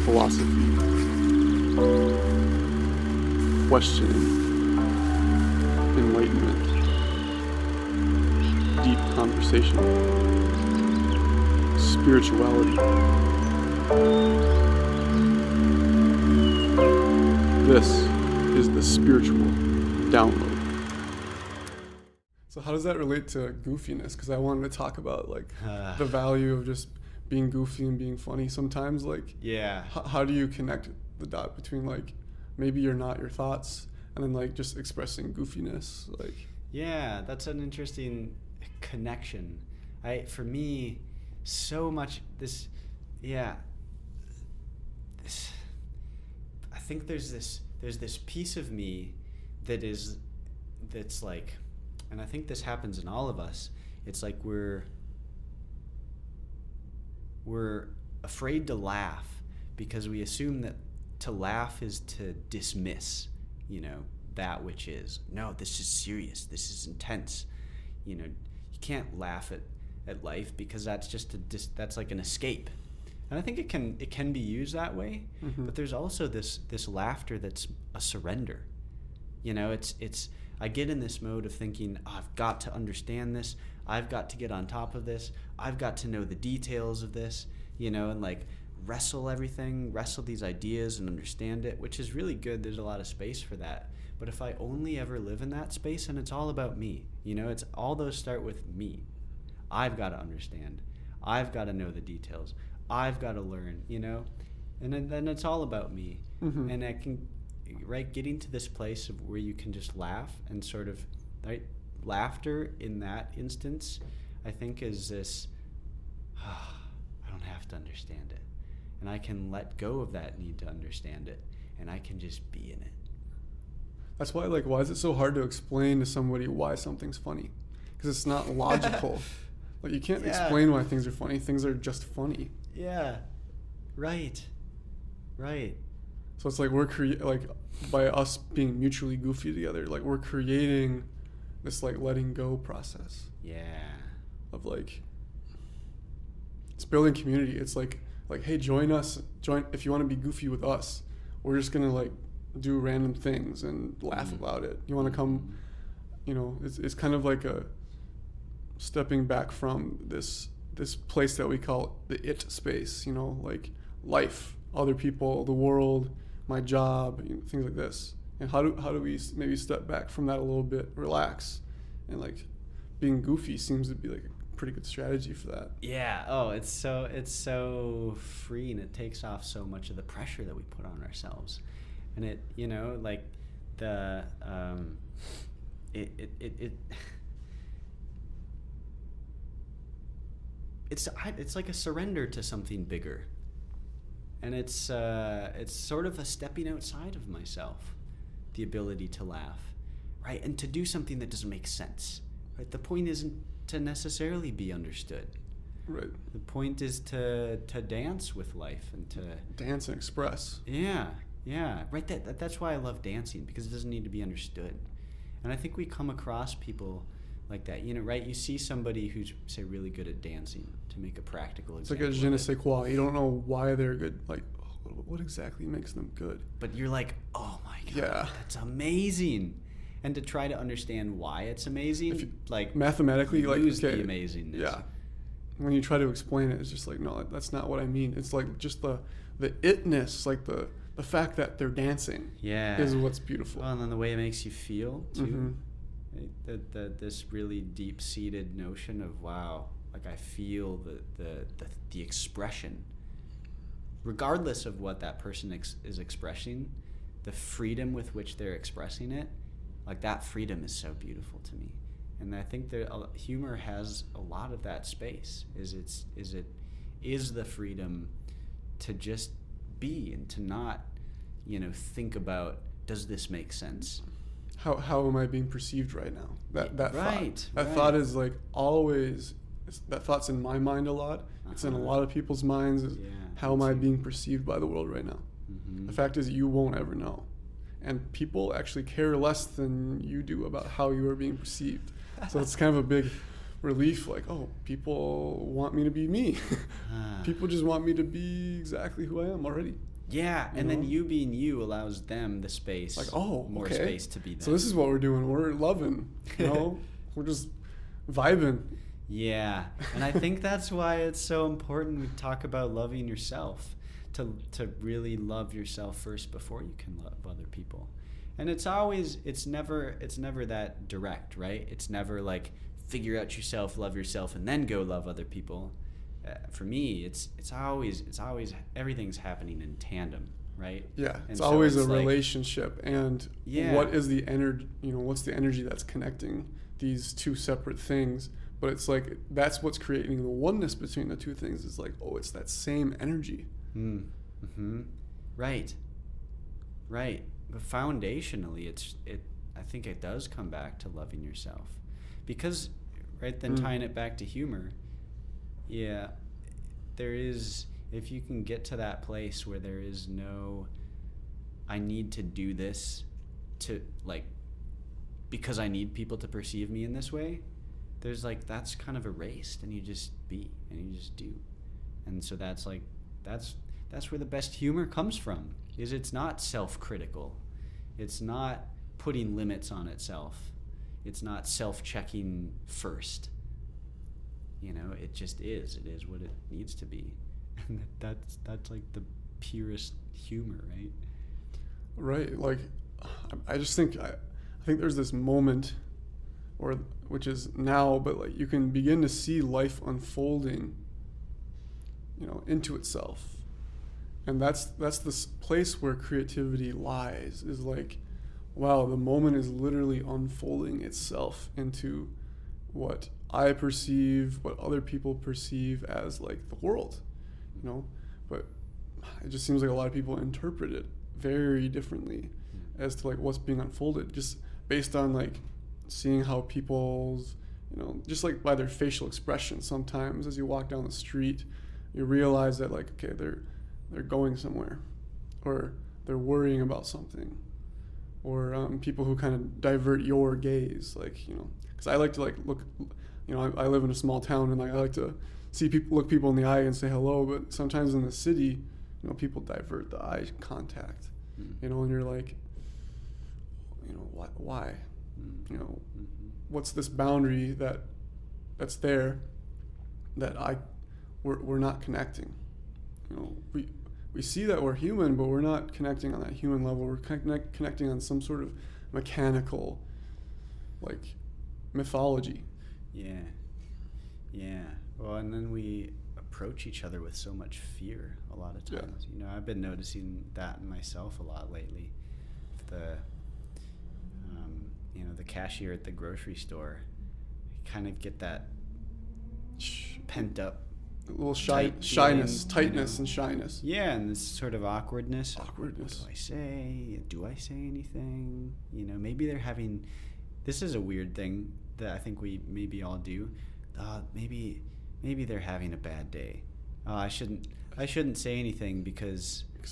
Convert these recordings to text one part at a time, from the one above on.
Philosophy, questioning, enlightenment, deep conversation, spirituality. This is the spiritual download. So how does that relate to goofiness? Because I wanted to talk about the value of just being goofy and being funny sometimes. How do you connect the dot between maybe you're not your thoughts and then just expressing goofiness? Yeah, that's an interesting connection. For me, so much this I think there's this piece of me that's and I think this happens in all of us. It's like we're afraid to laugh because we assume that to laugh is to dismiss, that which is. No, this is serious. This is intense. You can't laugh at life because that's that's like an escape. And I think it can be used that way, mm-hmm. But there's also this laughter that's a surrender. It's I get in this mode of thinking, I've got to understand this. I've got to get on top of this. I've got to know the details of this, and wrestle these ideas and understand it, which is really good. There's a lot of space for that. But if I only ever live in that space and it's all about me, it's all those start with me. I've got to understand. I've got to know the details. I've got to learn, and then it's all about me. Mm-hmm. And I can, getting to this place of where you can just laugh and sort of, laughter in that instance, I think is this, I don't have to understand it. And I can let go of that need to understand it, and I can just be in it. That's why, why is it so hard to explain to somebody why something's funny? Because it's not logical. You can't explain why things are funny. Things are just funny. Yeah. Right. So it's we're by us being mutually goofy together, we're creating this letting go process. Yeah. Of it's building community. It's hey, join if you want to be goofy with us. We're just gonna do random things and laugh mm-hmm. about it. You want to come, it's kind of like a stepping back from this place that we call the it space, life, other people, the world, my job, things like this. And how do we maybe step back from that a little bit, relax, and being goofy seems to be a pretty good strategy for that. Yeah. Oh, it's so free, and it takes off so much of the pressure that we put on ourselves, and it it's like a surrender to something bigger, and it's sort of a stepping outside of myself, the ability to laugh, right, and to do something that doesn't make sense, right? The point isn't to necessarily be understood, right? The point is to dance with life and to dance and express. Yeah, right. That's why I love dancing, because it doesn't need to be understood, and I think we come across people like that, right? You see somebody who's, say, really good at dancing, to make a practical example. It's like a je ne sais quoi. You don't know why they're good. What exactly makes them good? But you're oh my God, yeah, that's amazing. And to try to understand why it's amazing, if you, mathematically, you lose the amazingness. Yeah. When you try to explain it, it's just no, that's not what I mean. It's just the itness, the fact that they're dancing. Yeah. Is what's beautiful. Well, and then the way it makes you feel too. Mm-hmm. This really deep-seated notion of, wow, I feel the expression, regardless of what that person is expressing, the freedom with which they're expressing it, that freedom is so beautiful to me. And I think humor has a lot of that space. Is the freedom to just be and to not, think about, does this make sense? How am I being perceived right now? That right, thought. That thought is always. That thought's in my mind a lot. It's in a lot of people's minds. How am I being perceived by the world right now? Mm-hmm. The fact is, you won't ever know, and people actually care less than you do about how you are being perceived. So it's kind of a big relief, like, oh, people want me to be me. People just want me to be exactly who I am already. Yeah, and know? then you being you allows them the space, Like, oh, more okay. space to be them. So this is what we're doing. We're loving, we're just vibing. Yeah, and I think that's why it's so important we talk about loving yourself, to really love yourself first before you can love other people. And it's never that direct, right? It's never like figure out yourself, love yourself, and then go love other people. For me, it's always everything's happening in tandem, right? Yeah, And it's so always it's a like, relationship, and what is the energy? What's the energy that's connecting these two separate things? But it's like that's what's creating the oneness between the two things. Is like, oh, it's that same energy. Right. But foundationally, I think it does come back to loving yourself, because, right, then tying it back to humor. Yeah, there is, if you can get to that place where there is no, I need to do this to, like, because I need people to perceive me in this way, there's like, that's kind of erased, and you just be, and you just do. And so that's like, that's where the best humor comes from, is it's not self-critical. It's not putting limits on itself. It's not self-checking first. It just is. It is what it needs to be. And that's like the purest humor, right? Right. Like, I just think, I think there's this moment, which is now, but like you can begin to see life unfolding, into itself. And that's this place where creativity lies, is like, wow, the moment is literally unfolding itself into what I perceive, what other people perceive as like the world, but it just seems like a lot of people interpret it very differently as to like what's being unfolded, just based on like seeing how people's, just like by their facial expression. Sometimes as you walk down the street, you realize that like, okay, they're going somewhere, or they're worrying about something, or people who kind of divert your gaze, like, because I like to like look, I live in a small town, and like I like to look people in the eye and say hello, but sometimes in the city, people divert the eye contact, and you're like, why? What's this boundary that's there that we're not connecting? We see that we're human, but we're not connecting on that human level. We're connecting on some sort of mechanical, like, mythology. Yeah. Well, and then we approach each other with so much fear a lot of times. Yeah. I've been noticing that in myself a lot lately. The cashier at the grocery store, I kind of get that pent up, a little shyness, tightness, and shyness. Yeah, and this sort of awkwardness. What do I say? Do I say anything? Maybe they're having. This is a weird thing that I think we maybe all do. Maybe they're having a bad day. I shouldn't say anything because, like,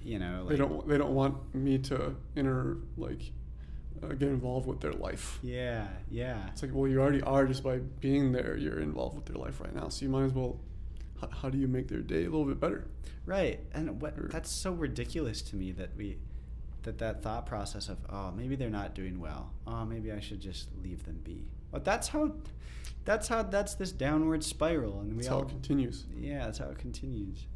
they don't want me to get involved with their life. Yeah. It's like, well, you already are, just by being there. You're involved with their life right now, so you might as well. How do you make their day a little bit better? Right, and that's so ridiculous to me that thought process of, oh, maybe they're not doing well. Oh, maybe I should just leave them be. But that's this downward spiral, and that's how it continues. Yeah, that's how it continues.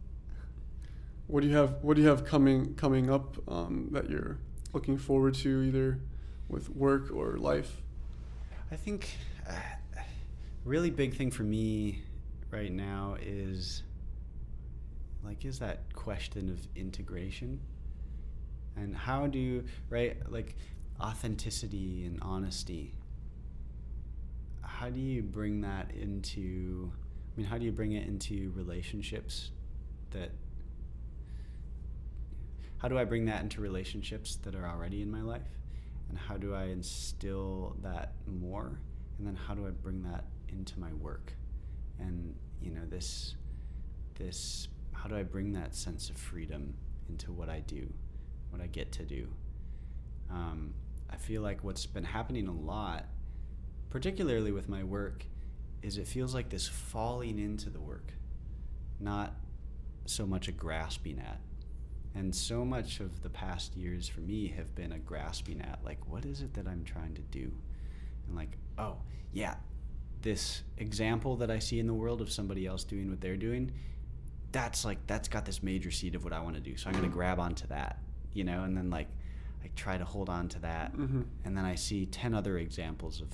What do you have coming up that you're looking forward to, either with work or life? I think a really big thing for me right now is that question of integration, and how do, right, like authenticity and honesty. How do you bring that into, how do you bring it into relationships how do I bring that into relationships that are already in my life? And how do I instill that more? And then how do I bring that into my work? And, how do I bring that sense of freedom into what I do, what I get to do? I feel like what's been happening a lot, particularly with my work, is it feels like this falling into the work, not so much a grasping at. And so much of the past years for me have been a grasping at, like, what is it that I'm trying to do? And like, oh, yeah, this example that I see in the world of somebody else doing what they're doing, that's got this major seed of what I want to do. So I'm going to grab onto that, you know, and then like I try to hold on to that. Mm-hmm. And then I see 10 other examples of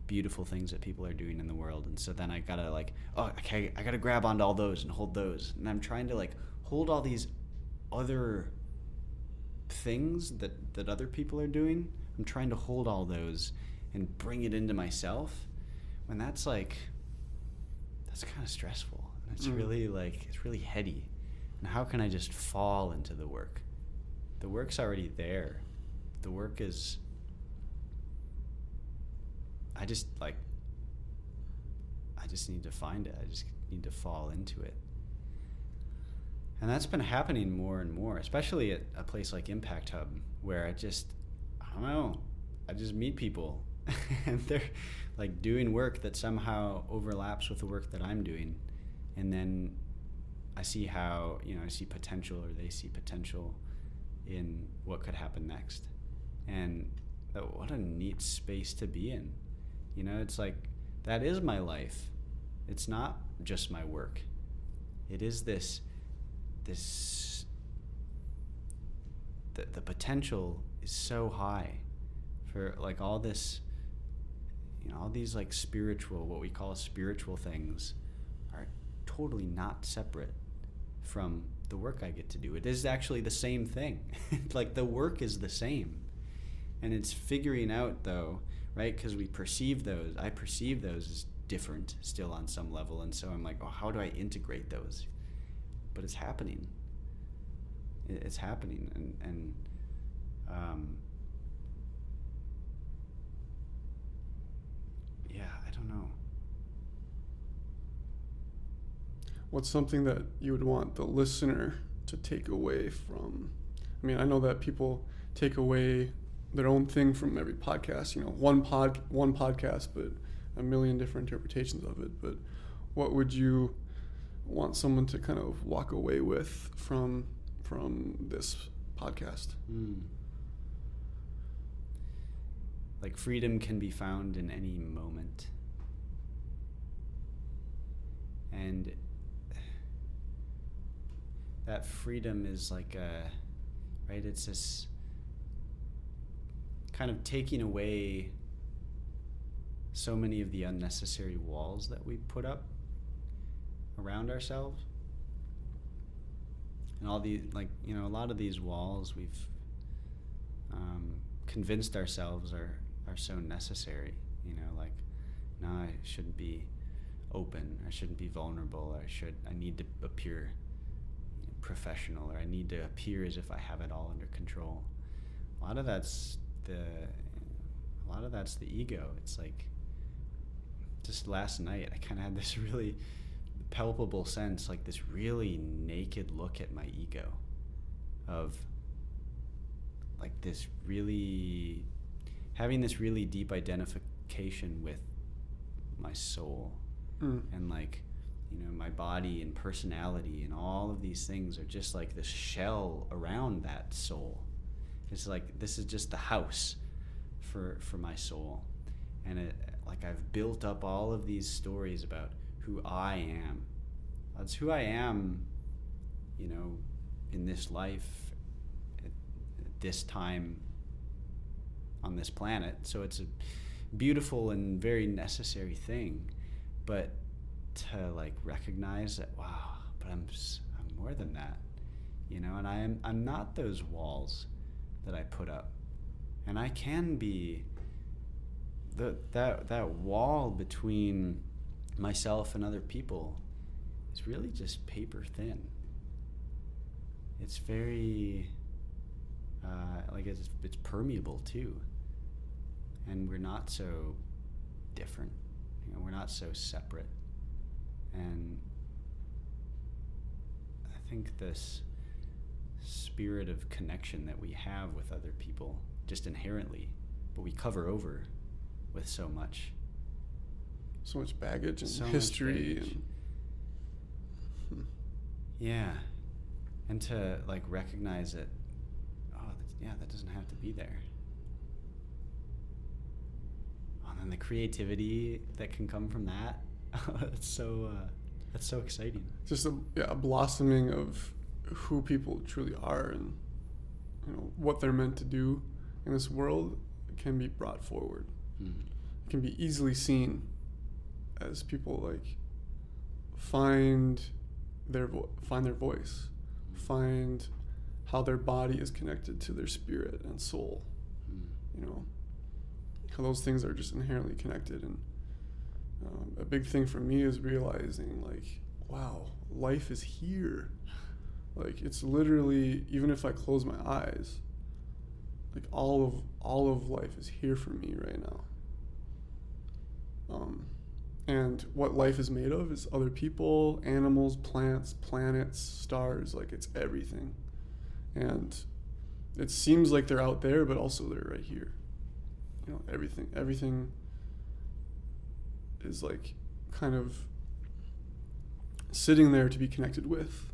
beautiful things that people are doing in the world. And so then I got to like, oh, okay, I got to grab onto all those and hold those. And I'm trying to like hold all these other things that other people are doing. I'm trying to hold all those and bring it into myself, when that's kind of stressful. And it's really like, it's really heady. And how can I just fall into the work? The work's already there. The work is, I just need to find it. I just need to fall into it. And that's been happening more and more, especially at a place like Impact Hub, where I just meet people and they're like doing work that somehow overlaps with the work that I'm doing. And then I see how, I see potential, or they see potential in what could happen next. And what a neat space to be in. It's like, that is my life. It's not just my work. It is the potential is so high for like all this, all these like spiritual, what we call spiritual things are totally not separate from the work I get to do. It is actually the same thing. Like the work is the same. And it's figuring out though, right? Because I perceive those as different still on some level. And so I'm like, oh, how do I integrate those? But it's happening. It's happening. And yeah, I don't know. What's something that you would want the listener to take away from? I mean, I know that people take away their own thing from every podcast, one podcast, but a million different interpretations of it. But what would you want someone to kind of walk away with from this podcast? Like freedom can be found in any moment. And that freedom is like it's this kind of taking away so many of the unnecessary walls that we put up around ourselves. And all the, a lot of these walls we've convinced ourselves are so necessary. No, I shouldn't be open, I shouldn't be vulnerable, I need to appear professional, or I need to appear as if I have it all under control. A lot of that's the ego. It's like, just last night I kind of had this really palpable sense, like this really naked look at my ego, of like this really having this really deep identification with my soul. And like, my body and personality and all of these things are just like this shell around that soul. It's like, this is just the house for my soul. And I've built up all of these stories about who I am. That's who I am, in this life, at this time on this planet. So it's a beautiful and very necessary thing. But to like recognize that, wow, but I'm more than that, and I'm not those walls that I put up. And I can be that wall between myself and other people is really just paper thin. It's very it's permeable too. And we're not so different. We're not so separate. And I think this spirit of connection that we have with other people just inherently, but we cover over with so much, so much baggage and So much history baggage. and Yeah. And to like recognize it, that doesn't have to be there. Oh, and then the creativity that can come from that, that's so exciting. just a blossoming of who people truly are, and what they're meant to do in this world can be brought forward. It can be easily seen as people like find their voice, find how their body is connected to their spirit and soul. How those things are just inherently connected. And a big thing for me is realizing like, wow, life is here. Like, it's literally, even if I close my eyes, like all of life is here for me right now. And what life is made of is other people, animals, plants, planets, stars. Like, it's everything. And it seems like they're out there, but also they're right here. Everything is like kind of sitting there to be connected with.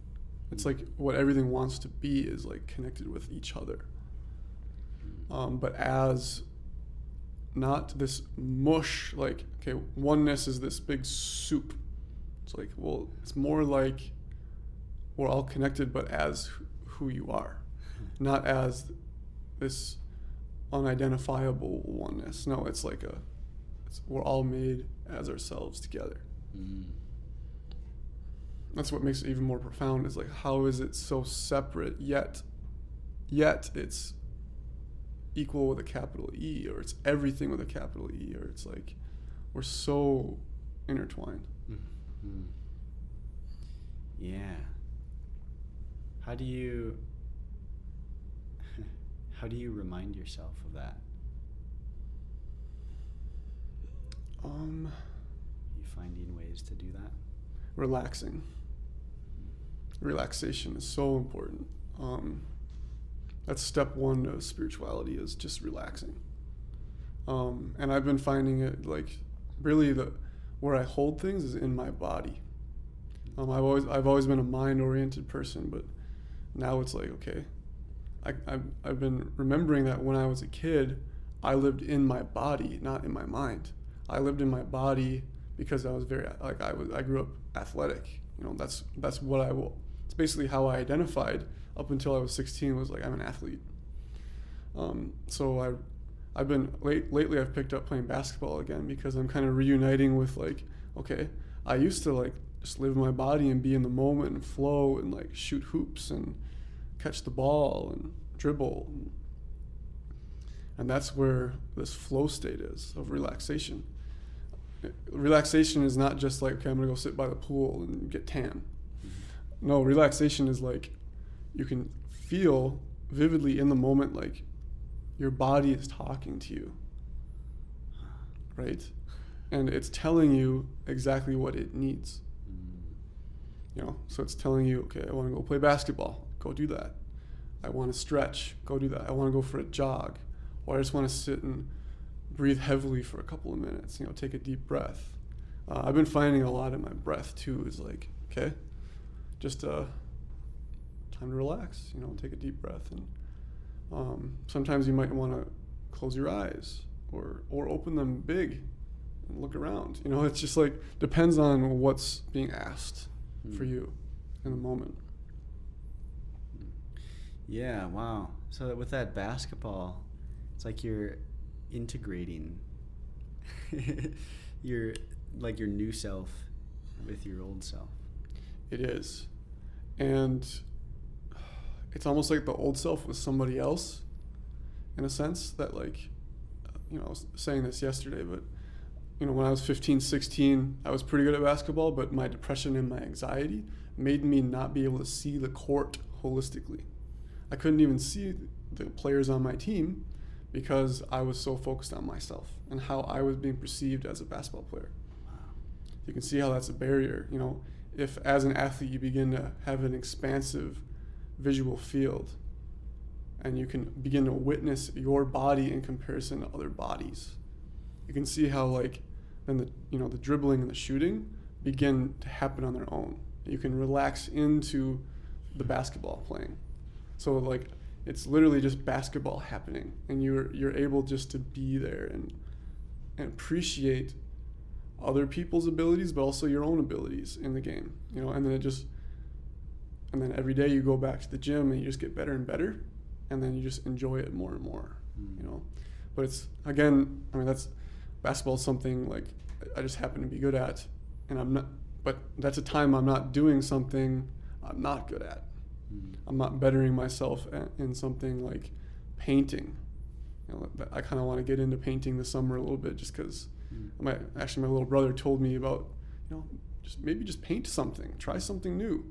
It's like what everything wants to be is like connected with each other. But as not this mush, like, okay, oneness is this big soup. It's like, well, it's more like we're all connected, but as who you are, not as this unidentifiable oneness. No, it's like we're all made as ourselves together. That's what makes it even more profound, is like, how is it so separate yet it's equal with a capital E, or it's everything with a capital E, or it's like we're so intertwined. Yeah. How do you remind yourself of that? You finding ways to do that? Relaxing. Relaxation is so important. That's step one of spirituality, is just relaxing. And I've been finding it like really where I hold things is in my body. I've always been a mind-oriented person, but now it's like, okay, I've been remembering that when I was a kid, I lived in my body, not in my mind. I lived in my body because I was I grew up athletic. That's what it's basically how I identified up until I was 16, was like, I'm an athlete. So I've been lately I've picked up playing basketball again, because I'm kind of reuniting with like, okay, I used to like just live in my body and be in the moment and flow and like shoot hoops and catch the ball and dribble. And that's where this flow state is, of relaxation. Relaxation is not just like, okay, I'm gonna go sit by the pool and get tan. No, relaxation is like, you can feel vividly in the moment, like your body is talking to you, right? And it's telling you exactly what it needs. So it's telling you, okay, I want to go play basketball, go do that. I want to stretch, go do that. I want to go for a jog, or I just want to sit and breathe heavily for a couple of minutes, take a deep breath. I've been finding a lot in my breath too, is like, okay, just time to relax, take a deep breath. And sometimes you might want to close your eyes or open them big and look around. It's just like, depends on what's being asked for you in the moment. Yeah, wow. So with that basketball, it's like you're integrating your new self with your old self. It is. And it's almost like the old self was somebody else, in a sense, that like, I was saying this yesterday, but when I was 15, 16, I was pretty good at basketball, but my depression and my anxiety made me not be able to see the court holistically. I couldn't even see the players on my team because I was so focused on myself and how I was being perceived as a basketball player. Wow. You can see how that's a barrier. If as an athlete you begin to have an expansive visual field and you can begin to witness your body in comparison to other bodies, you can see how like then the dribbling and the shooting begin to happen on their own. You can relax into the basketball playing. So like it's literally just basketball happening, and you're able just to be there and appreciate other people's abilities, but also your own abilities in the game. And then every day you go back to the gym and you just get better and better, and then you just enjoy it more and more. But it's, again, that's basketball is something like I just happen to be good at, and but that's a time I'm not doing something I'm not good at. I'm not bettering myself in something like painting. I kind of want to get into painting this summer a little bit, just because my little brother told me about, just paint something, try something new.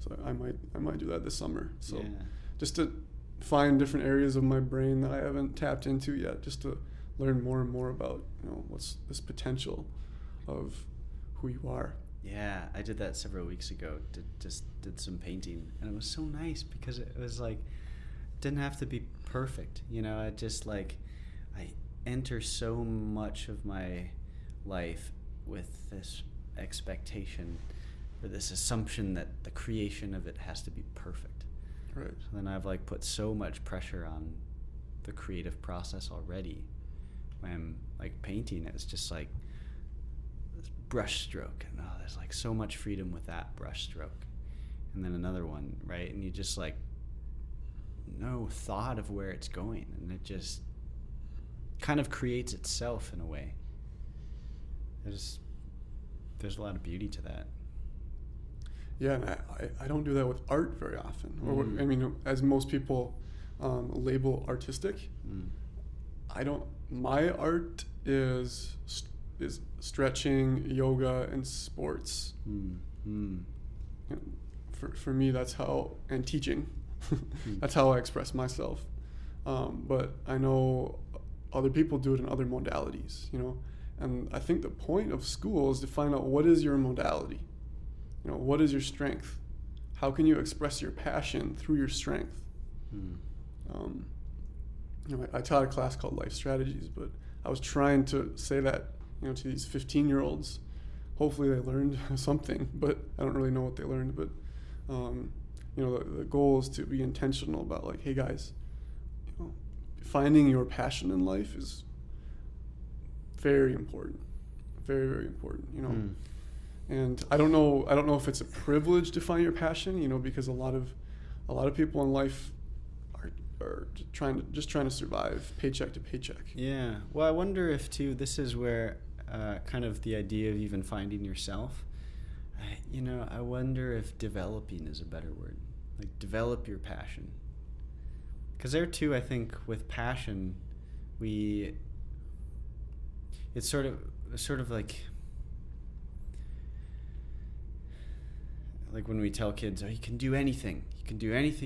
So I might do that this summer. So just to find different areas of my brain that I haven't tapped into yet, just to learn more and more about, what's this potential of who you are. Yeah, I did that several weeks ago. Did some painting, and it was so nice because it was like, didn't have to be perfect. I just I enter so much of my life with this expectation or this assumption that the creation of it has to be perfect. Right. So then I've put so much pressure on the creative process already. When painting, it's just this brush stroke, and there's so much freedom with that brush stroke, and then another one, right? And you just no thought of where it's going, and it just kind of creates itself in a way. There's a lot of beauty to that. Yeah, and I don't do that with art very often. Or as most people label artistic, I don't. My art is stretching, yoga, and sports. For me, that's how, and teaching. That's how I express myself. But I know other people do it in other modalities, and I think the point of school is to find out what is your modality. What is your strength? How can you express your passion through your strength? I taught a class called Life Strategies, but I was trying to say that, to these 15-year-olds. Hopefully they learned something, but I don't really know what they learned. But, the goal is to be intentional about hey guys, finding your passion in life is very important, very, very important, And I don't know if it's a privilege to find your passion, because a lot of people in life are trying to survive paycheck to paycheck. Yeah. Well, I wonder if too this is where kind of the idea of even finding yourself. I wonder if developing is a better word. Develop your passion. Because there too, I think with passion, it's sort of like when we tell kids, you can do anything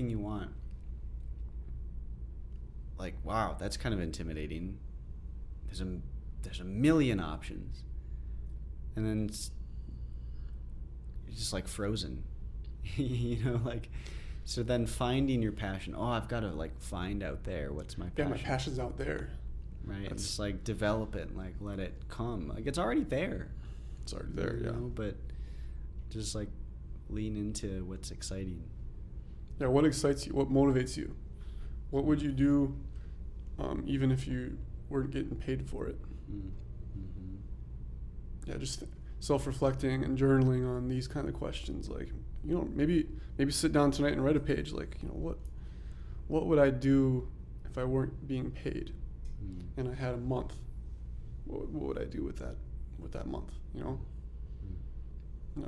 you want. Wow, that's kind of intimidating. There's a million options, and then you're just frozen, So then finding your passion. I've got to find out there what's my passion. Yeah, my passion's out there. Right, it's develop it, let it come. It's already there. It's already there, yeah. But just lean into what's exciting. Yeah, what excites you? What motivates you? What would you do even if you weren't getting paid for it? Mm-hmm. Yeah, just self-reflecting and journaling on these kind of questions. Maybe sit down tonight and write a page. What would I do if I weren't being paid and I had a month? What would I do with that month?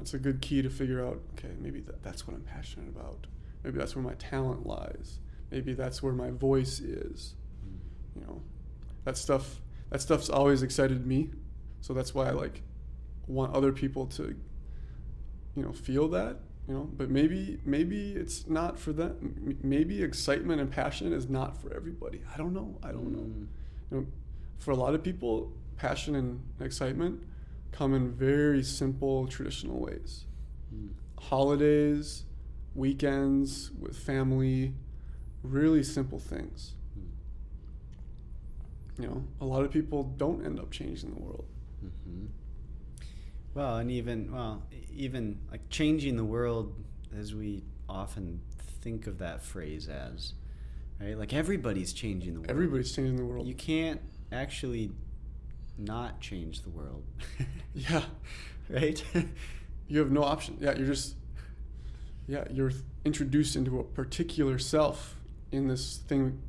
It's a good key to figure out, okay, maybe that's what I'm passionate about. Maybe that's where my talent lies. Maybe that's where my voice is. That stuff's always excited me. So that's why I want other people to, feel that, but maybe it's not for them. Maybe excitement and passion is not for everybody. I don't know. For a lot of people, passion and excitement come in very simple, traditional ways. Holidays, weekends with family, really simple things. A lot of people don't end up changing the world. Well, and even like changing the world, as we often think of that phrase as, right? Like everybody's changing the world. Everybody's changing the world. You can't actually not change the world. Yeah. Right? You have no option. Yeah, you're introduced into a particular self in this thing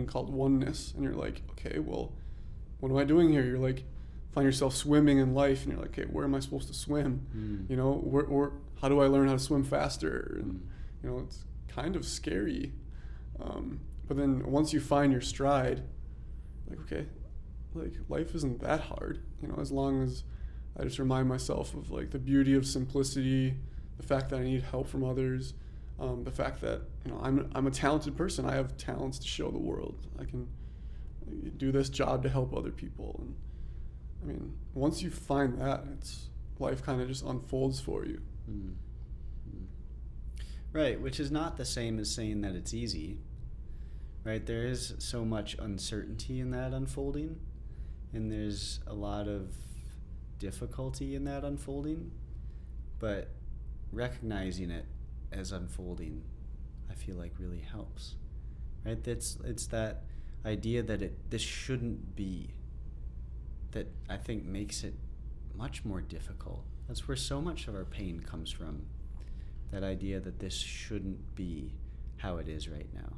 called oneness, and you're like, okay, well, what am I doing here? You're like, find yourself swimming in life, and you're like, okay, where am I supposed to swim? You know, or how do I learn how to swim faster? And you know, it's kind of scary, but then once you find your stride, like, okay, like life isn't that hard, you know, as long as I just remind myself of like the beauty of simplicity, the fact that I need help from others, the fact that, you know, I'm a talented person. I have talents to show the world. I can do this job to help other people. And I mean, once you find that, it's life kind of just unfolds for you. Right, which is not the same as saying that it's easy. Right, there is so much uncertainty in that unfolding, and there's a lot of difficulty in that unfolding, but recognizing it as unfolding, I feel like really helps. Right, it's that idea that this shouldn't be, that I think makes it much more difficult. That's where so much of our pain comes from. That idea that this shouldn't be how it is right now.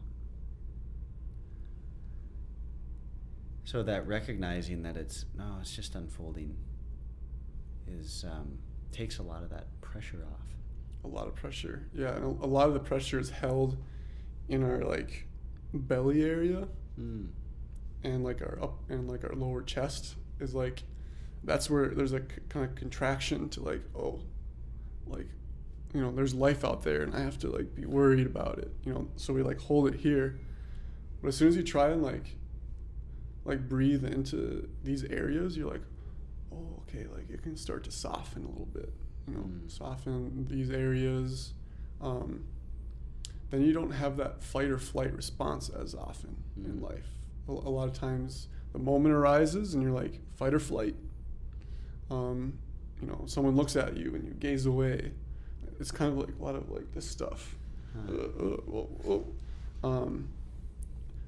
So that recognizing that it's just unfolding is takes a lot of that pressure off. A lot of pressure, yeah. And a lot of the pressure is held in our like belly area, and like our up and like our lower chest is like, that's where there's a kind of contraction to like, oh, like, you know, there's life out there and I have to like be worried about it, you know. So we like hold it here, but as soon as you try and like breathe into these areas, you're like, oh, okay, like it can start to soften a little bit, you know, soften these areas. Then you don't have that fight or flight response as often in life. A lot of times the moment arises and you're like, fight or flight. You know, someone looks at you and you gaze away. It's kind of like a lot of like this stuff.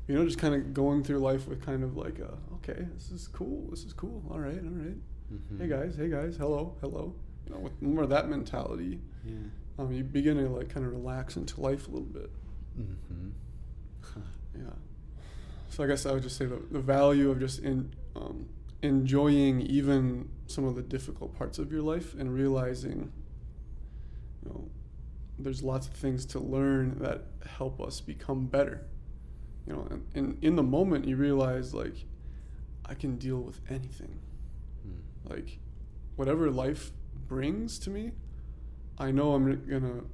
You know, just kind of going through life with kind of like, okay, this is cool, all right. Hey guys, hello. You know, with more of that mentality, you begin to like kind of relax into life a little bit. Yeah. So I guess I would just say the value of just enjoying even some of the difficult parts of your life and realizing, you know, there's lots of things to learn that help us become better. You know, and in the moment you realize like, I can deal with anything. Like whatever life brings to me, I know I'm gonna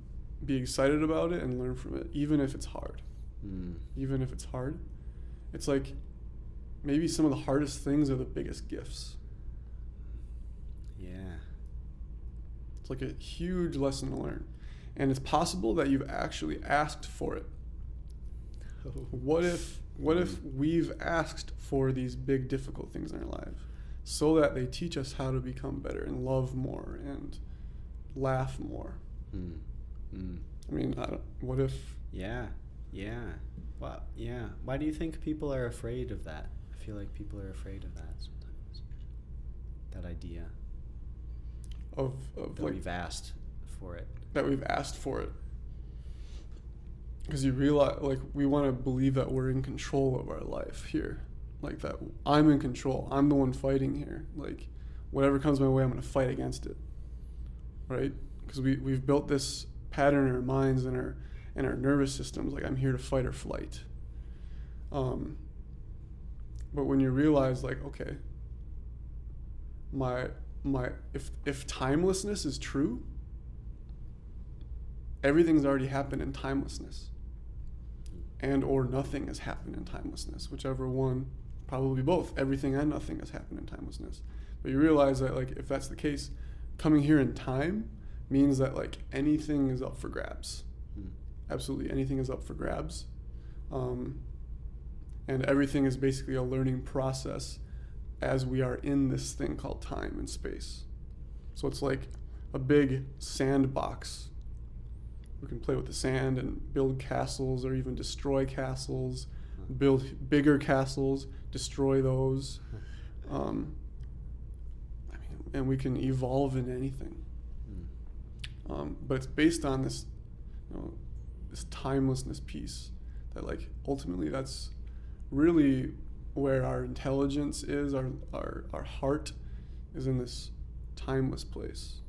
be excited about it and learn from it, even if it's hard. Even if it's hard. It's like maybe some of the hardest things are the biggest gifts. Yeah. It's like a huge lesson to learn. And it's possible that you've actually asked for it. What if we've asked for these big difficult things in our lives so that they teach us how to become better and love more and laugh more? I mean, what if? Yeah. Well, yeah. Why do you think people are afraid of that? I feel like people are afraid of that sometimes. That idea of that like we've asked for it. That we've asked for it. Because you realize, like, we want to believe that we're in control of our life here. Like that I'm in control. I'm the one fighting here. Like, whatever comes my way, I'm going to fight against it. Right? Because we've built this pattern in our minds and our nervous systems. Like, I'm here to fight or flight. But when you realize, like, okay, if timelessness is true, everything's already happened in timelessness. And or nothing has happened in timelessness, whichever one, probably both. Everything and nothing has happened in timelessness. But you realize that, like, if that's the case, coming here in time means that, like, anything is up for grabs. Absolutely anything is up for grabs. And everything is basically a learning process as we are in this thing called time and space. So it's like a big sandbox. We can play with the sand and build castles or even destroy castles, build bigger castles, destroy those. And we can evolve in anything. But it's based on this, this timelessness piece that, like, ultimately that's really where our intelligence is, our heart is in this timeless place.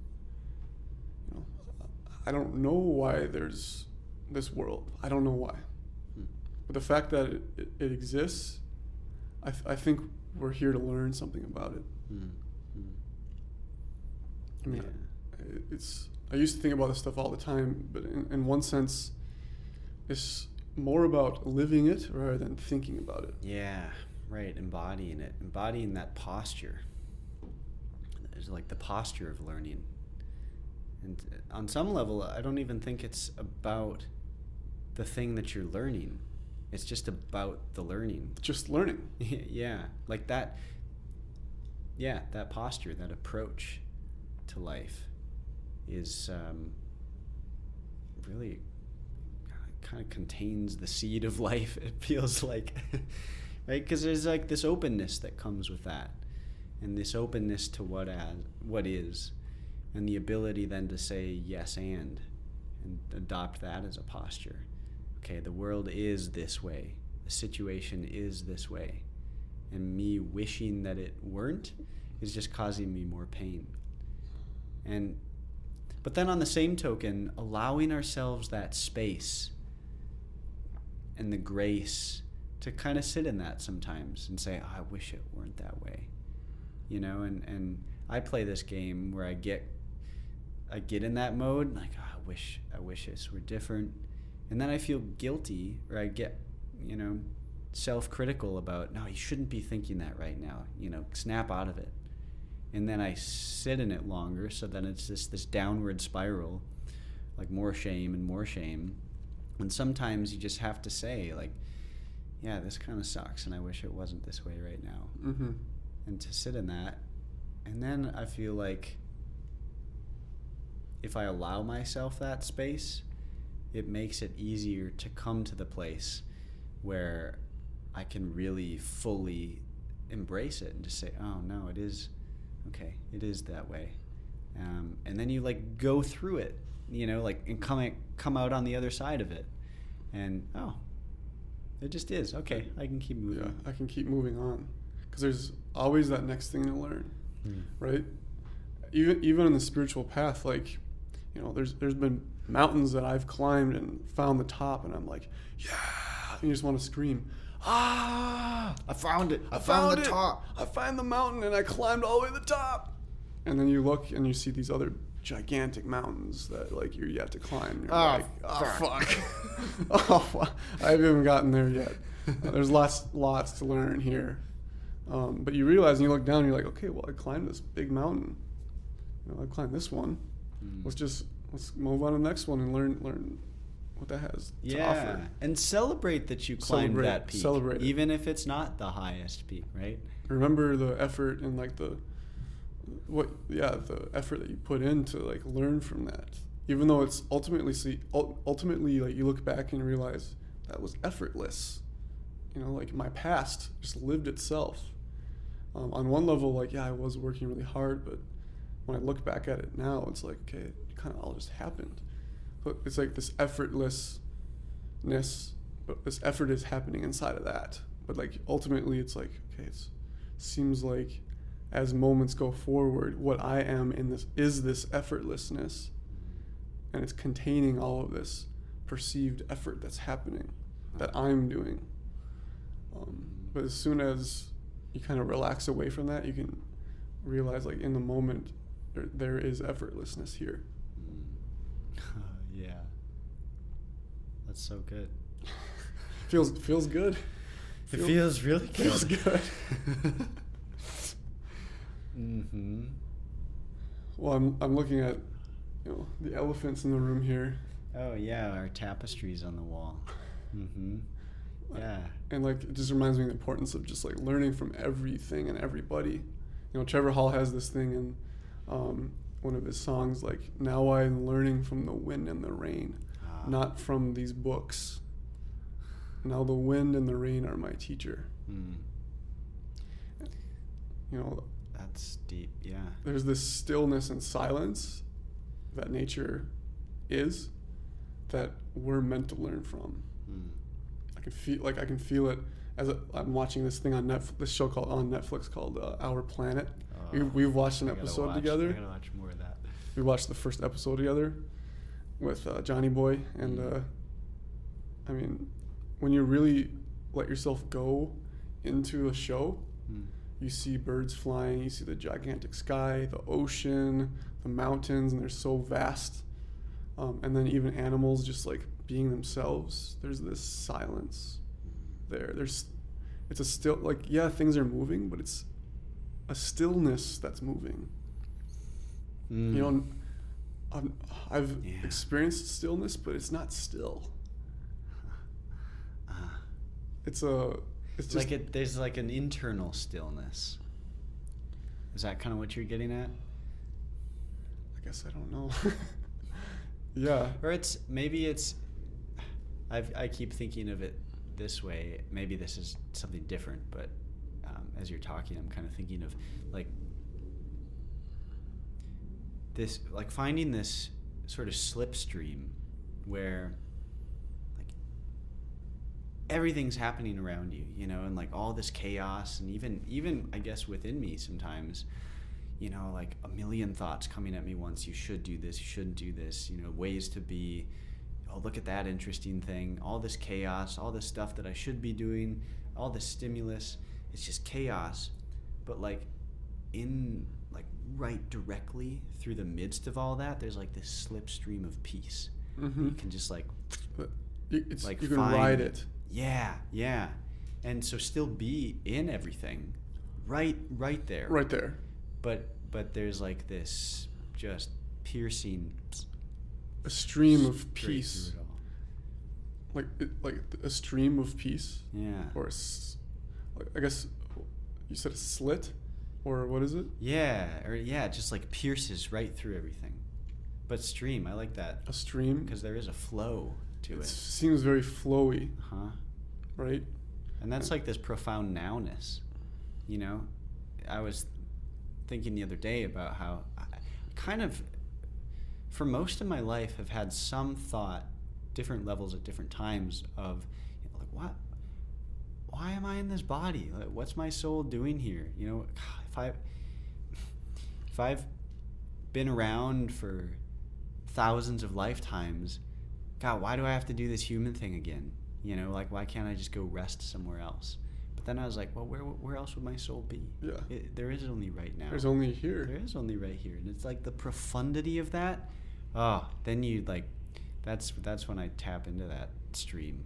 I don't know why there's this world. I don't know why. But the fact that it exists, I think we're here to learn something about it. I mean, I used to think about this stuff all the time, but in one sense, it's more about living it rather than thinking about it. Yeah, right. Embodying it. Embodying that posture. It's like the posture of learning. And on some level, I don't even think it's about the thing that you're learning. It's just about the learning. Just learning. Yeah, like that. Yeah, that posture, that approach to life is really kind of contains the seed of life, it feels like. Right? Because there's like this openness that comes with that, and this openness to what is, and the ability then to say yes and adopt that as a posture. Okay, the world is this way, the situation is this way, and me wishing that it weren't is just causing me more pain. But then on the same token, allowing ourselves that space and the grace to kind of sit in that sometimes and say, I wish it weren't that way. And I play this game where I get in that mode, like, I wish this were different. And then I feel guilty, or I get, self-critical about, no, you shouldn't be thinking that right now, snap out of it. And then I sit in it longer, so then it's this downward spiral, like more shame and more shame. And sometimes you just have to say, like, yeah, this kind of sucks, and I wish it wasn't this way right now. Mm-hmm. And to sit in that. And then I feel like if I allow myself that space, it makes it easier to come to the place where I can really fully embrace it and just say, oh, no, it is, okay, it is that way. And then you, like, go through it, and come out on the other side of it. And, oh, it just is. Okay, I can keep moving. Yeah, I can keep moving on. Because there's always that next thing to learn, right? Even in the spiritual path, like, there's been mountains that I've climbed and found the top, and I'm like, yeah, and you just want to scream, I found it. I found the top. I found the mountain, and I climbed all the way to the top. And then you look and you see these other gigantic mountains that, like, you're yet to climb. You're like, fuck. I haven't even gotten there yet. There's lots to learn here. But you realize, and you look down, and you're like, okay, well, I climbed this big mountain. I climbed this one. Let's move on to the next one and learn what that has to offer. And celebrate that you climbed that peak. Celebrate it. Even if it's not the highest peak, right? Remember the effort and, like, the effort that you put in to, like, learn from that. Even though it's ultimately like, you look back and realize that was effortless. Like, my past just lived itself. On one level, like, yeah, I was working really hard, but when I look back at it now, it's like, okay, it kind of all just happened. But it's like this effortlessness, but this effort is happening inside of that. But, like, ultimately, it's like, okay, it seems like as moments go forward, what I am in this is this effortlessness, and it's containing all of this perceived effort that's happening, that I'm doing. But as soon as you kind of relax away from that, you can realize, like, in the moment, there is effortlessness here. Yeah. That's so good. Feels good. It feels really good. Feels good. Mm-hmm. Well, I'm looking at, the elephants in the room here. Oh yeah, our tapestries on the wall. Mm-hmm. Yeah. And, like, it just reminds me of the importance of just, like, learning from everything and everybody. Trevor Hall has this thing, and one of his songs, like, now I'm learning from the wind and the rain, not from these books. Now the wind and the rain are my teacher. You know, that's deep. Yeah, there's this stillness and silence that nature is, that we're meant to learn from. I can feel it as I'm watching this thing on Netflix, this show on Netflix called Our Planet. We've watched an episode together. I gotta watch more of that. We watched the first episode together with Johnny Boy, and I mean, when you really let yourself go into a show, you see birds flying, you see the gigantic sky, the ocean, the mountains, and they're so vast. And then even animals just like being themselves. There's this silence there. It's a still, like, yeah, things are moving, but it's a stillness that's moving. You know, I've experienced stillness, but it's not still. It's just like there's like an internal stillness. Is that kind of what you're getting at? I guess I don't know. Yeah. Or I keep thinking of it this way. Maybe this is something different, but as you're talking, I'm kind of thinking of like this, like finding this sort of slipstream where like everything's happening around you, you know, and like all this chaos, and even I guess within me sometimes, you know, like a million thoughts coming at me once. You should do this, you shouldn't do this, you know, ways to be, oh, look at that interesting thing, all this chaos, all this stuff that I should be doing, all this stimulus. It's just chaos. But like in like right directly through the midst of all that, there's like this slipstream of peace. You can just like you can ride it. Yeah. And so still be in everything. Right there. Right there. But there's like this just piercing, a stream of peace. Like a stream of peace. Yeah. Or I guess you said a slit, or what is it? Yeah, it just like pierces right through everything. But stream, I like that. A stream, because there is a flow to it. It seems very flowy. Right. And that's like this profound nowness. You know, I was thinking the other day about how I kind of, for most of my life, have had some thought, different levels at different times of, you know, like, why am I in this body? Like, what's my soul doing here? You know, if I've been around for thousands of lifetimes, God, why do I have to do this human thing again? You know, like, why can't I just go rest somewhere else? But then I was like, well, where else would my soul be? Yeah. There is only right now. There's only here. There is only right here. And it's like the profundity of that. Oh, then you like, that's when I tap into that stream.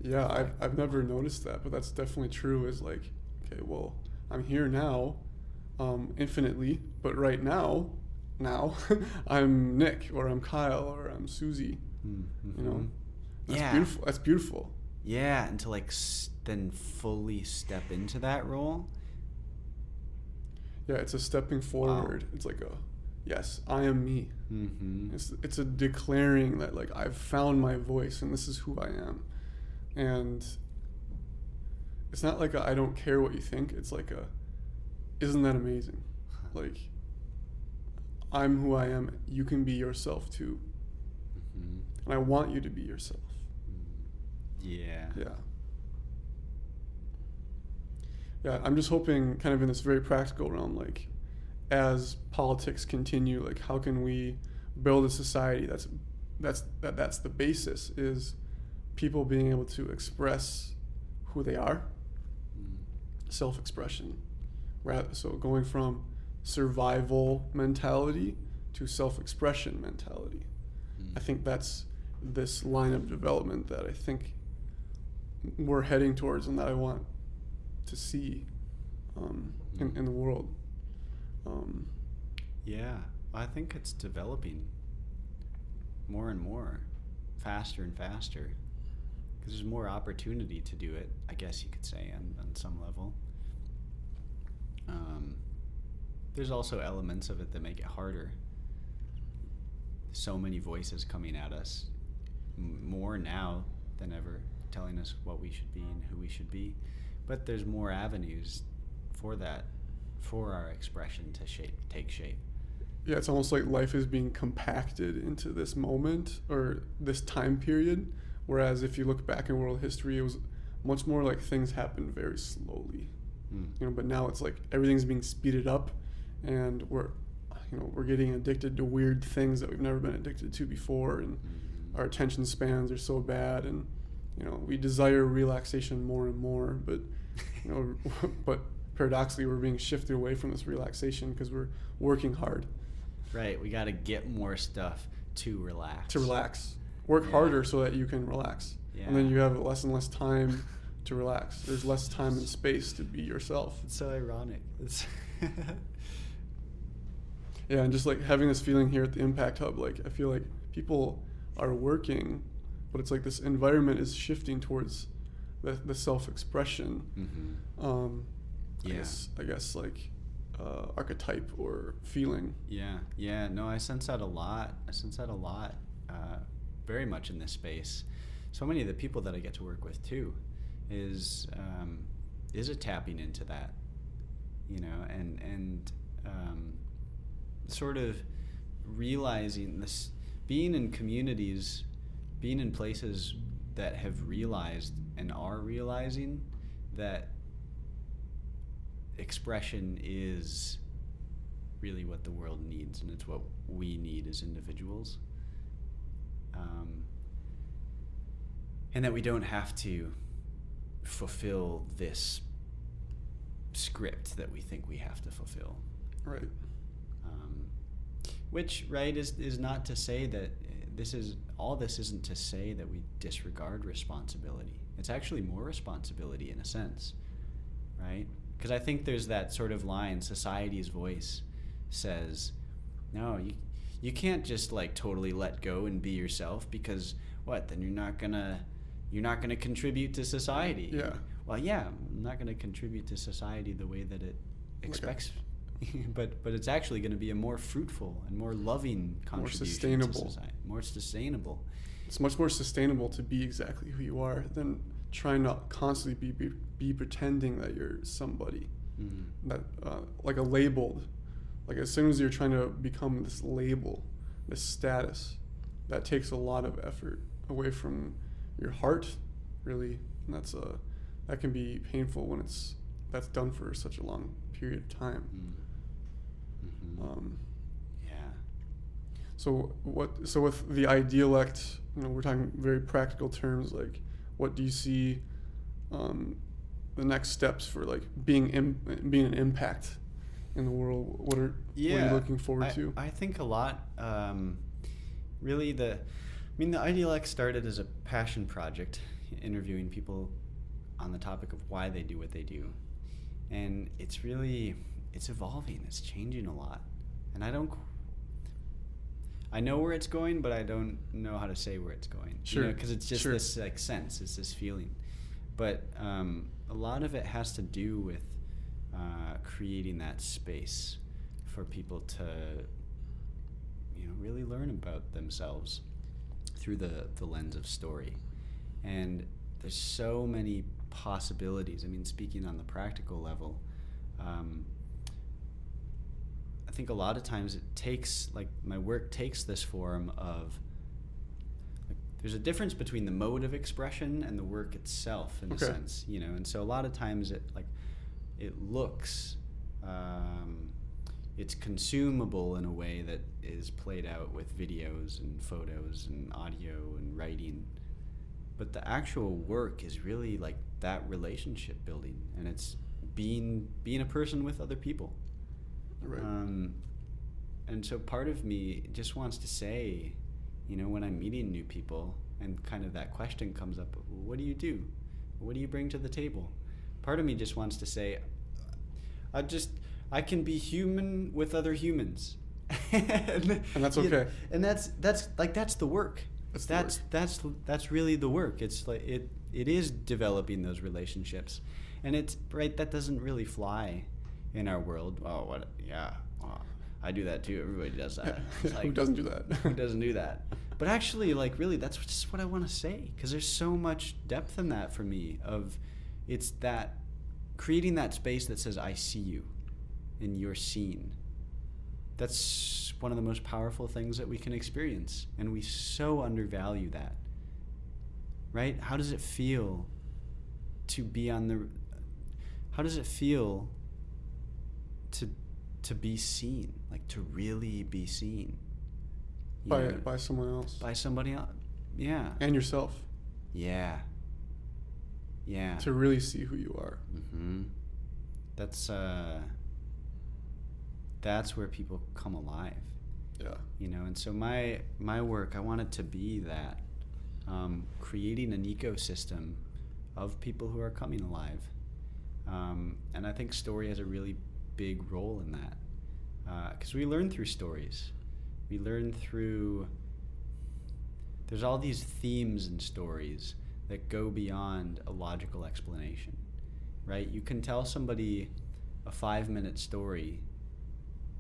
Yeah, I've never noticed that, but that's definitely true. Is like, okay, well, I'm here now, infinitely, but right now, I'm Nick, or I'm Kyle, or I'm Susie. You know, that's beautiful. That's beautiful. Yeah, and to like then fully step into that role. Yeah, it's a stepping forward. Wow. It's like yes, I am me. It's a declaring that like I've found my voice and this is who I am. And it's not like I don't care what you think. It's like isn't that amazing? Like, I'm who I am. You can be yourself too. And I want you to be yourself. Yeah. Yeah, I'm just hoping kind of in this very practical realm, like as politics continue, like how can we build a society that's the basis, is people being able to express who they are, self-expression. So going from survival mentality to self-expression mentality. I think that's this line of development that I think we're heading towards and that I want to see in the world. Yeah, I think it's developing more and more, faster and faster. Because there's more opportunity to do it, I guess you could say, on some level. There's also elements of it that make it harder. so many voices coming at us, more now than ever, telling us what we should be and who we should be. But there's more avenues for that, for our expression to take shape. Yeah, it's almost like life is being compacted into this moment or this time period. Whereas if you look back in world history, it was much more like things happened very slowly. But now it's like everything's being speeded up, and we're getting addicted to weird things that we've never been addicted to before, and our attention spans are so bad, and we desire relaxation more and more, but but paradoxically we're being shifted away from this relaxation because we're working hard. Right, we got to get more stuff to relax. Work harder so that you can relax. Yeah. And then you have less and less time to relax. There's less time and space to be yourself. It's so ironic. Yeah, and just like having this feeling here at the Impact Hub, like I feel like people are working, but it's like this environment is shifting towards the self-expression. I guess like archetype or feeling. Yeah. No, I sense that a lot. Very much in this space. So many of the people that I get to work with too is a tapping into that, and sort of realizing this, being in communities, being in places that have realized and are realizing that expression is really what the world needs, and it's what we need as individuals. And that we don't have to fulfill this script that we think we have to fulfill. Right. Which, right, is not to say that this isn't to say that we disregard responsibility. It's actually more responsibility in a sense, right? Because I think there's that sort of line, society's voice says, no, you can't just like totally let go and be yourself, because then you're not gonna contribute to society. Yeah. Well, yeah, I'm not gonna contribute to society the way that it expects. but it's actually going to be a more fruitful and more loving contribution to society. More sustainable. It's much more sustainable to be exactly who you are than trying to constantly be pretending that you're somebody. That like a labeled. Like as soon as you're trying to become this label, this status, that takes a lot of effort away from your heart, really. And that can be painful when that's done for such a long period of time. So with the idealect, we're talking very practical terms, like what do you see the next steps for like being an impact in the world? What are you looking forward to? I think a lot. Really, the idealect started as a passion project, interviewing people on the topic of why they do what they do, and it's evolving. It's changing a lot, and I know where it's going, but I don't know how to say where it's going. Sure. Because it's just this like sense, it's this feeling. But a lot of it has to do with creating that space for people to, really learn about themselves through the lens of story. And there's so many possibilities. Speaking on the practical level, I think a lot of times it takes, like, my work takes this form of, like, there's a difference between the mode of expression and the work itself, in a sense, and so a lot of times it looks, it's consumable in a way that is played out with videos and photos and audio and writing, but the actual work is really like that relationship building, and it's being a person with other people. Right. And so part of me just wants to say, when I'm meeting new people and kind of that question comes up, what do you do? What do you bring to the table? Part of me just wants to say, I can be human with other humans. and that's okay. And that's the work. That's really the work. It's like it is developing those relationships. And it's right, that doesn't really fly in our world. I do that too. Everybody does that. Yeah. It's like, Who doesn't do that? who doesn't do that? But actually, like, really, that's just what I want to say, because there's so much depth in that for me. It's that creating that space that says, I see you and you're seen. That's one of the most powerful things that we can experience, and we so undervalue that. Right? How does it feel to be how does it feel to be seen, like to really be seen? By someone else. By somebody else. Yeah. And yourself. Yeah. Yeah. To really see who you are. Mm-hmm. That's where people come alive. Yeah. And so my work, I want it to be that, creating an ecosystem of people who are coming alive. And I think story has a really big role in that, because we learn through stories. We learn through, there's all these themes in stories that go beyond a logical explanation, right? You can tell somebody a 5-minute story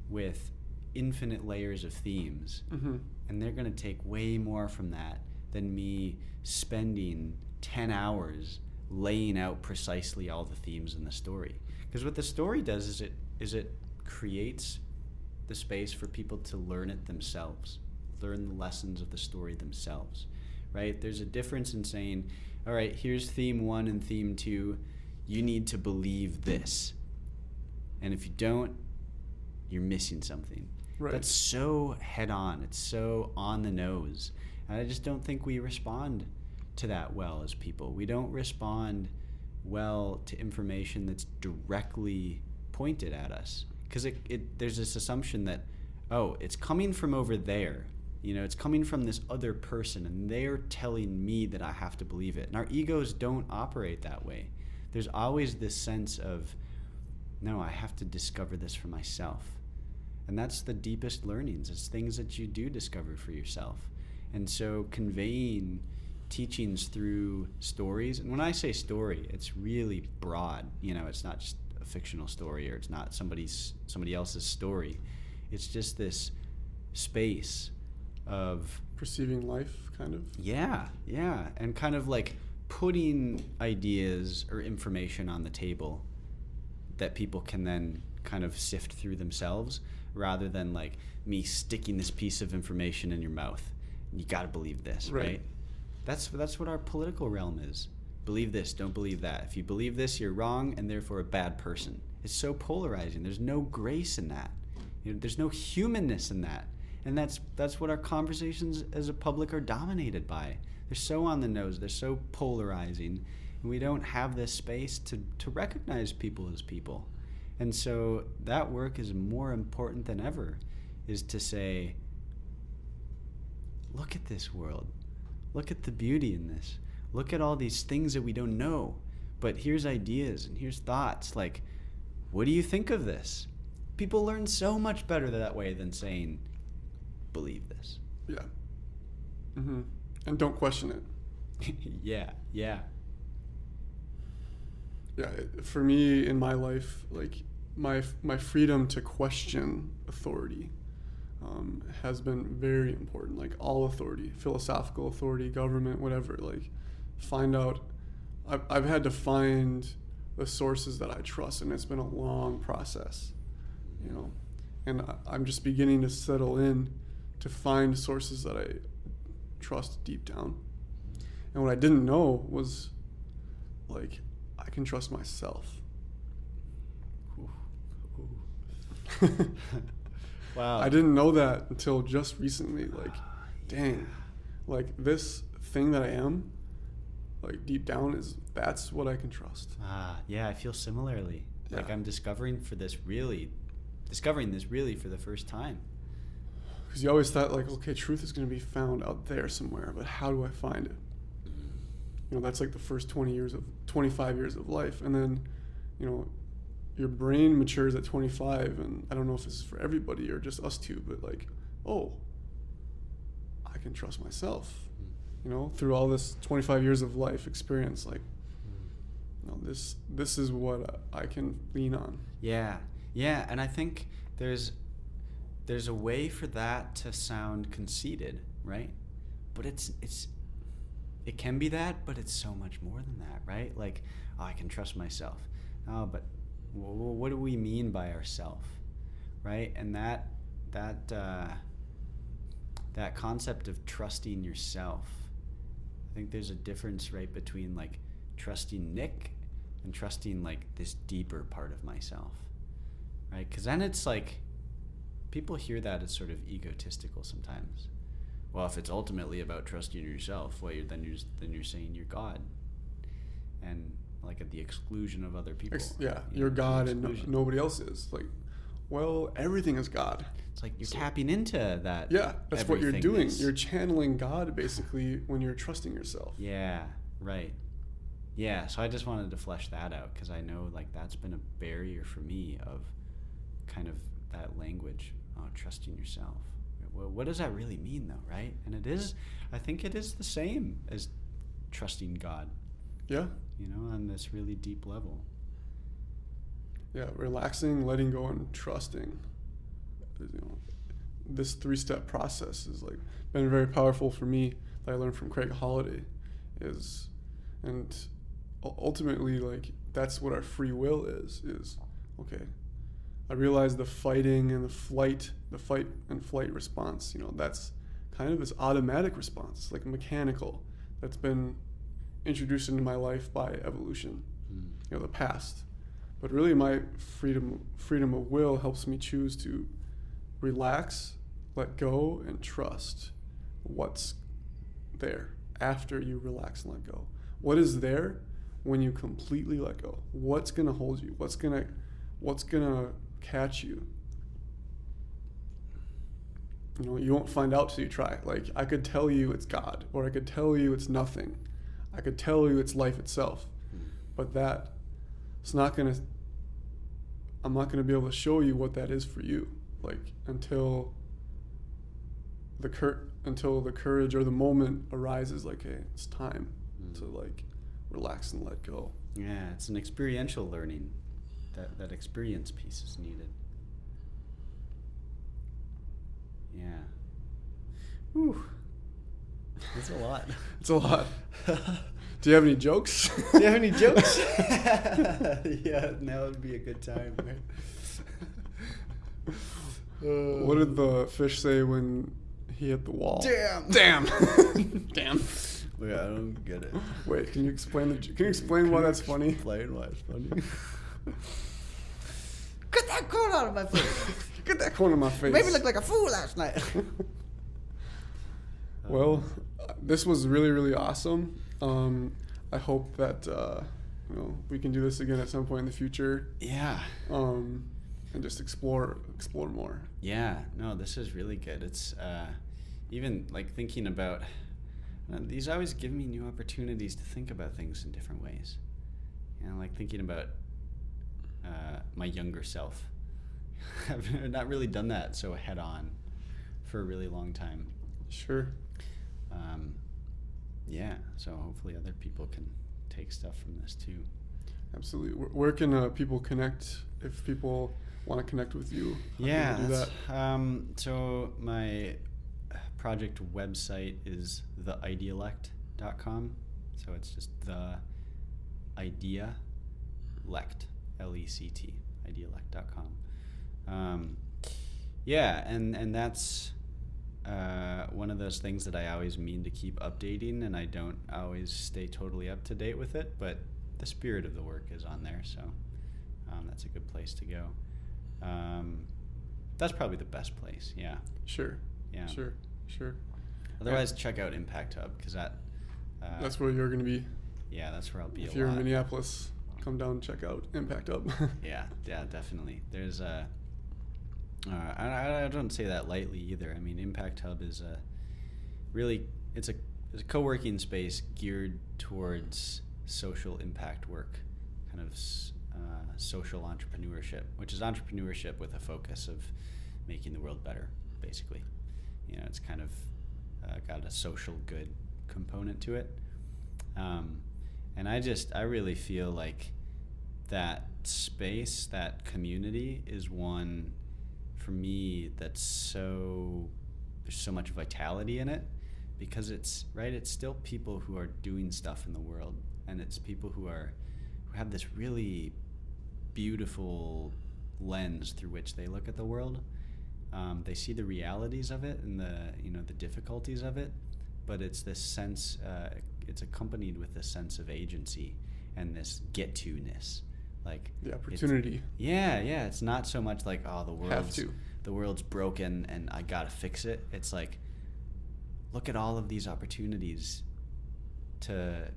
with infinite layers of themes, Mm-hmm. and they're going to take way more from that than me spending 10 hours laying out precisely all the themes in the story. Because what the story does is it creates the space for people to learn it themselves, learn the lessons of the story themselves, right? There's a difference in saying, all right, here's theme 1 and theme 2, you need to believe this. And if you don't, you're missing something. Right. That's so head on, it's so on the nose. And I just don't think we respond to that well as people. We don't respond well to information that's directly pointed at us. Because there's this assumption that, oh, it's coming from over there. It's coming from this other person, and they're telling me that I have to believe it. And our egos don't operate that way. There's always this sense of, no, I have to discover this for myself. And that's the deepest learnings. It's things that you do discover for yourself. And so conveying teachings through stories, and when I say story, it's really broad. It's not just a fictional story, or it's not somebody else's story. It's just this space of perceiving life, kind of. Yeah, and kind of like putting ideas or information on the table that people can then kind of sift through themselves, rather than like me sticking this piece of information in your mouth. You got to believe this, right? That's what our political realm is. Believe this, don't believe that. If you believe this, you're wrong and therefore a bad person. It's so polarizing. There's no grace in that. There's no humanness in that. And that's what our conversations as a public are dominated by. They're so on the nose. They're so polarizing. And we don't have this space to recognize people as people. And so that work is more important than ever, is to say, look at this world. Look at the beauty in this. Look at all these things that we don't know. But here's ideas and here's thoughts. Like, what do you think of this? People learn so much better that way than saying, believe this. Yeah. Mm-hmm. And don't question it. Yeah. Yeah, for me in my life, like my freedom to question authority has been very important. Like all authority, philosophical authority, government, whatever. Like find out. I've had to find the sources that I trust, and it's been a long process, And I'm just beginning to settle in to find sources that I trust deep down. And what I didn't know was, like, I can trust myself. Wow. I didn't know that until just recently. Like, dang, like this thing that I am, like deep down that's what I can trust. Yeah, I feel similarly. Yeah. Like I'm discovering this really for the first time. Because you always thought, like, okay, truth is going to be found out there somewhere, but how do I find it? That's like the first 25 years of life. And then, your brain matures at 25, and I don't know if this is for everybody or just us two, but like, oh, I can trust myself, through all this 25 years of life experience, like, this is what I can lean on. Yeah, and I think there's there's a way for that to sound conceited, right? But it can be that, but it's so much more than that, right? Like, oh, I can trust myself. Oh, but what do we mean by ourself, right? And that concept of trusting yourself, I think there's a difference, right, between like trusting Nick and trusting like this deeper part of myself, right? Because then it's like, people hear that as sort of egotistical sometimes. Well, if it's ultimately about trusting yourself, well, then you're saying you're God, and like at the exclusion of other people. You're God and nobody else is. Like, well, everything is God. It's like you're tapping into that. Yeah, that's what you're doing. You're channeling God basically when you're trusting yourself. Yeah, right. Yeah, so I just wanted to flesh that out because I know like that's been a barrier for me of kind of that language, trusting yourself. Well, what does that really mean though, right? And I think it is the same as trusting God. Yeah. On this really deep level. Yeah, relaxing, letting go, and trusting. This 3-step process is like been very powerful for me that I learned from Craig Holiday and ultimately like that's what our free will is okay. I realize the fighting and the fight and flight response, that's kind of this automatic response, like mechanical, that's been introduced into my life by evolution, the past. But really my freedom of will helps me choose to relax, let go, and trust what's there after you relax and let go. What is there when you completely let go? What's going to hold you? What's going to catch you? You won't find out till you try. Like, I could tell you it's God, or I could tell you it's nothing. I could tell you it's life itself. But I'm not going to be able to show you what that is for you, like, until the courage or the moment arises, like, hey, it's time to like relax and let go. Yeah, it's an experiential learning. That experience piece is needed. Yeah. Whew. That's a lot. It's a lot. Do you have any jokes? Yeah, now would be a good time, right? What did the fish say when he hit the wall? Damn. Damn. Wait, I don't get it. Wait, can you explain why that's funny? Explain why it's funny. Get that corn out of my face. Get that corn out of my face. Made me look like a fool last night. Well, this was really, really awesome. I hope that we can do this again at some point in the future. Yeah. And just explore more. Yeah. No, this is really good. It's even like thinking about these always give me new opportunities to think about things in different ways. Like thinking about my younger self. I've not really done that so head on for a really long time. Sure. Yeah, so hopefully other people can take stuff from this too. Absolutely. Where can people connect if people want to connect with you? Yeah, do that? So my project website is theidealect.com. So it's just the idea lect, Lect, idealect.com. Yeah, and that's one of those things that I always mean to keep updating, and I don't always stay totally up to date with it, but the spirit of the work is on there, so that's a good place to go. That's probably the best place, yeah. Sure. Yeah. Sure. Otherwise, check out Impact Hub, because that's where you're going to be. Yeah, that's where I'll be. If you're in Minneapolis, come down and check out Impact Hub. yeah, definitely. There's I don't say that lightly either. I mean, Impact Hub is it's a co-working space geared towards social impact work, kind of social entrepreneurship, which is entrepreneurship with a focus of making the world better, basically. It's kind of got a social good component to it. And I really feel like that space, that community is one for me, there's so much vitality in it, because it's still people who are doing stuff in the world, and it's people who have this really beautiful lens through which they look at the world. They see the realities of it and the difficulties of it, but it's this sense, it's accompanied with this sense of agency and this get-to-ness. Like the opportunity. It's not so much like, oh, the world's broken and I gotta fix it. It's like, look at all of these opportunities to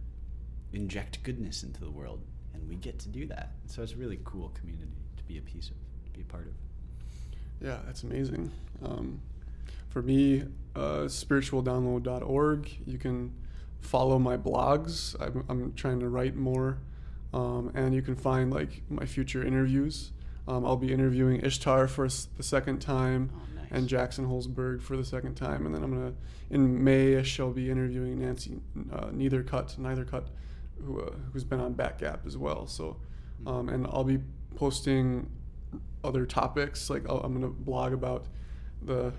inject goodness into the world, and we get to do that. So it's a really cool community to be a piece of, to be a part of. Yeah, that's amazing. For me, spiritualdownload.org. You can follow my blogs. I'm trying to write more, and you can find like my future interviews. I'll be interviewing Ishtar for the second time, Nice. and Jackson Holzberg for the second time, and then in May-ish, I'll be interviewing Nancy Neither Cut, who's been on Back Gap as well. So, and I'll be posting other topics. Like I'm going to blog about the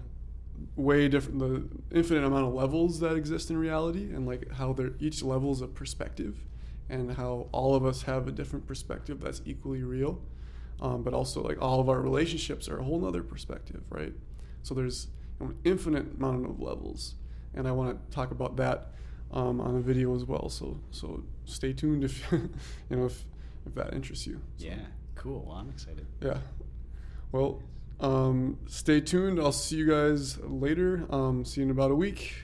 infinite amount of levels that exist in reality, and like how each level is a perspective, and how all of us have a different perspective that's equally real. But also like all of our relationships are a whole nother perspective, right? So there's an infinite amount of levels, and I want to talk about that on a video as well. So stay tuned if if that interests you. So. Yeah, cool. Well, I'm excited. Yeah. Well, stay tuned. I'll see you guys later. See you in about a week.